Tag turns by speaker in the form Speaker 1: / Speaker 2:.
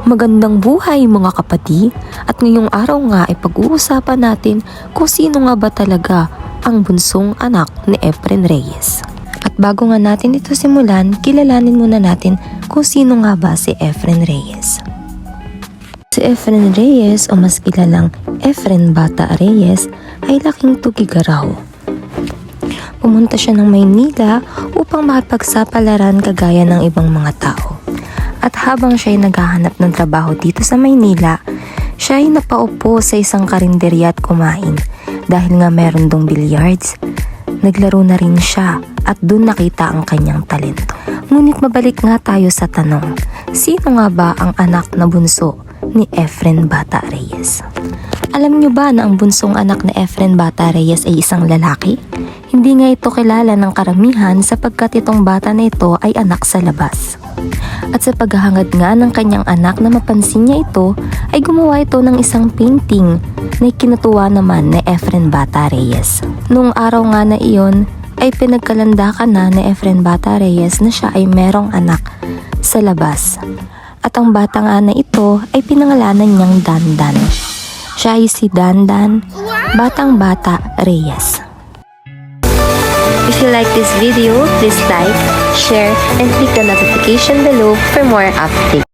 Speaker 1: Magandang buhay mga kapatid, at ngayong araw nga ay pag-uusapan natin kung sino nga ba talaga ang bunsong anak ni Efren Reyes. At bago nga natin ito simulan, kilalanin muna natin kung sino nga ba si Efren Reyes. Si Efren Reyes o mas kilalang Efren Bata Reyes ay laking Tugigaraw. Pumunta siya ng Maynila upang makipagsapalaran kagaya ng ibang mga tao. At habang siya ay naghahanap ng trabaho dito sa Maynila, siya ay napaupo sa isang karinderya at kumain. Dahil nga meron dong billiards, naglaro na rin siya at dun nakita ang kanyang talento. Ngunit mabalik nga tayo sa tanong, sino nga ba ang anak na bunso ni Efren Bata Reyes? Alam niyo ba na ang bunsong anak ni Efren Bata Reyes ay isang lalaki? Hindi nga ito kilala ng karamihan sapagkat itong bata na ito ay anak sa labas. At sa paghahangad nga ng kanyang anak na mapansin niya ito, ay gumawa ito ng isang painting na kinatuwa naman ni Efren Bata Reyes. Noong araw nga na iyon, ay pinagkalandakan na ni Efren Bata Reyes na siya ay merong anak sa labas. At ang bata nga na ito ay pinangalanan niyang Dandan. Siya ay si Dandan Batang Bata Reyes. If you like this video, please like, share, and click the notification below for more updates.